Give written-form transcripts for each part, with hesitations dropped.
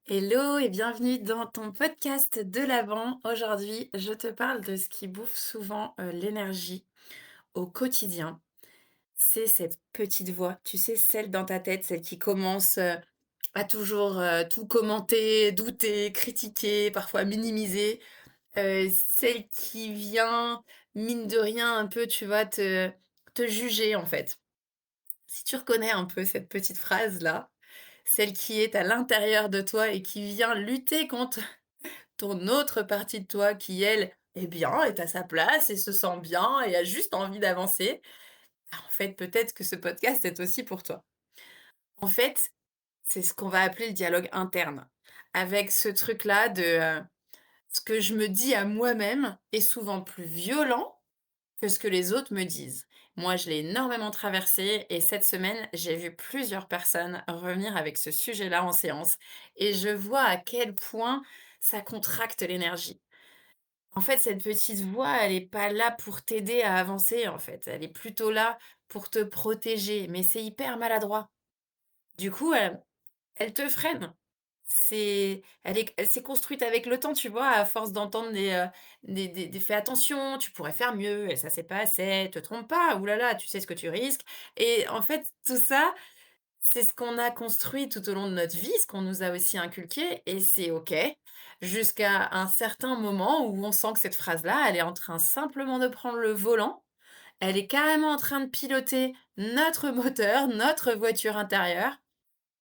Hello et bienvenue dans ton podcast de l'Avent. Aujourd'hui, je te parle de ce qui bouffe souvent l'énergie au quotidien. C'est cette petite voix, tu sais, celle dans ta tête, celle qui commence à toujours tout commenter, douter, critiquer, parfois minimiser. Celle qui vient, mine de rien, un peu, tu vois, te juger en fait. Si tu reconnais un peu cette petite phrase-là, celle qui est à l'intérieur de toi et qui vient lutter contre ton autre partie de toi qui, elle, est bien, est à sa place et se sent bien et a juste envie d'avancer, en fait, peut-être que ce podcast est aussi pour toi. En fait, c'est ce qu'on va appeler le dialogue interne. Avec ce truc-là de ce que je me dis à moi-même est souvent plus violent que ce que les autres me disent. Moi, je l'ai énormément traversé et cette semaine, j'ai vu plusieurs personnes revenir avec ce sujet-là en séance et je vois à quel point ça contracte l'énergie. En fait, cette petite voix, elle est pas là pour t'aider à avancer, en fait. Elle est plutôt là pour te protéger, mais c'est hyper maladroit. Du coup, elle te freine. Elle s'est construite avec le temps, tu vois? À force d'entendre des «Fais attention, tu pourrais faire mieux, et ça c'est pas assez, te trompe pas, ouh là là, tu sais ce que tu risques» et en fait, tout ça, c'est ce qu'on a construit tout au long de notre vie, ce qu'on nous a aussi inculqué et c'est OK, jusqu'à un certain moment où on sent que cette phrase-là, elle est en train simplement de prendre le volant. Elle est carrément en train de piloter notre moteur, notre voiture intérieure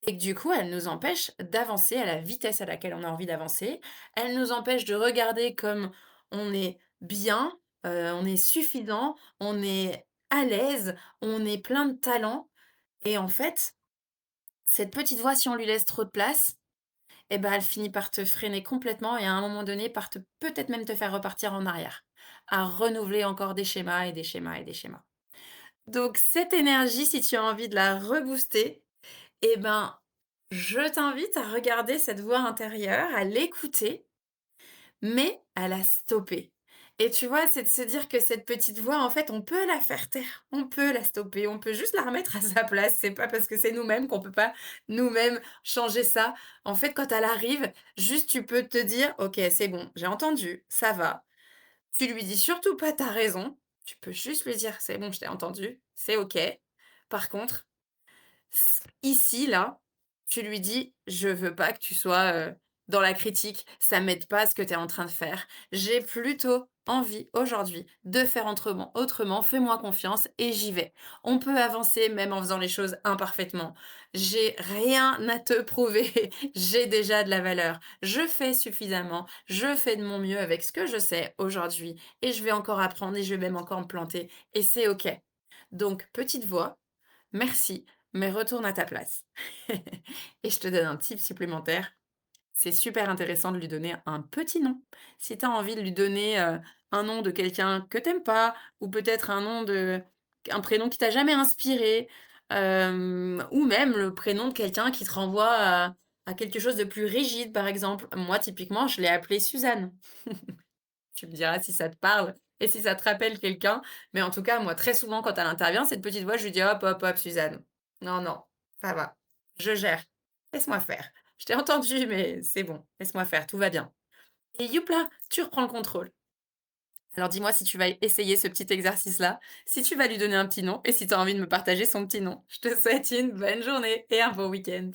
et que du coup, elle nous empêche d'avancer à la vitesse à laquelle on a envie d'avancer. Elle nous empêche de regarder comme on est bien, on est suffisant, on est à l'aise, on est plein de talent et en fait, cette petite voix, si on lui laisse trop de place, eh ben, elle finit par te freiner complètement et à un moment donné, par te peut-être même te faire repartir en arrière, à renouveler encore des schémas et des schémas et des schémas. Donc cette énergie, si tu as envie de la rebooster, eh ben, je t'invite à regarder cette voix intérieure, à l'écouter mais à la stopper. Et tu vois, c'est de se dire que cette petite voix, en fait, on peut la faire taire, on peut la stopper, on peut juste la remettre à sa place. C'est pas parce que c'est nous-mêmes qu'on peut pas nous-mêmes changer ça. En fait, quand elle arrive, juste tu peux te dire: «OK, c'est bon, j'ai entendu, ça va». Tu lui dis surtout pas: t'as raison». Tu peux juste lui dire: «C'est bon, je t'ai entendu, c'est OK. Par contre, ici, là, tu lui dis: «Je veux pas que tu sois, dans la critique, ça m'aide pas ce que tu es en train de faire. J'ai plutôt envie aujourd'hui de faire autrement, fais-moi confiance et j'y vais. On peut avancer même en faisant les choses imparfaitement. J'ai rien à te prouver, j'ai déjà de la valeur. Je fais suffisamment, je fais de mon mieux avec ce que je sais aujourd'hui et je vais encore apprendre et je vais même encore me planter et c'est OK. Donc petite voix, merci, mais retourne à ta place. Et je te donne un tip supplémentaire, c'est super intéressant de lui donner un petit nom. Si tu as envie de lui donner, un nom de quelqu'un que t'aimes pas ou peut-être un prénom qui t'a jamais inspiré, ou même le prénom de quelqu'un qui te renvoie à quelque chose de plus rigide, par exemple. Moi, typiquement, je l'ai appelée Suzanne. Tu me diras si ça te parle et si ça te rappelle quelqu'un, mais en tout cas, moi, très souvent, quand elle intervient, cette petite voix, je lui dis: «Hop, hop, hop, Suzanne. Non, non, ça va, je gère. Laisse-moi faire. Je t'ai entendu, mais c'est bon, laisse-moi faire, tout va bien» et youpla, tu reprends le contrôle. Alors dis-moi si tu vas essayer ce petit exercice-là, si tu vas lui donner un petit nom et si tu as envie de me partager son petit nom. Je te souhaite une bonne journée et un bon week-end.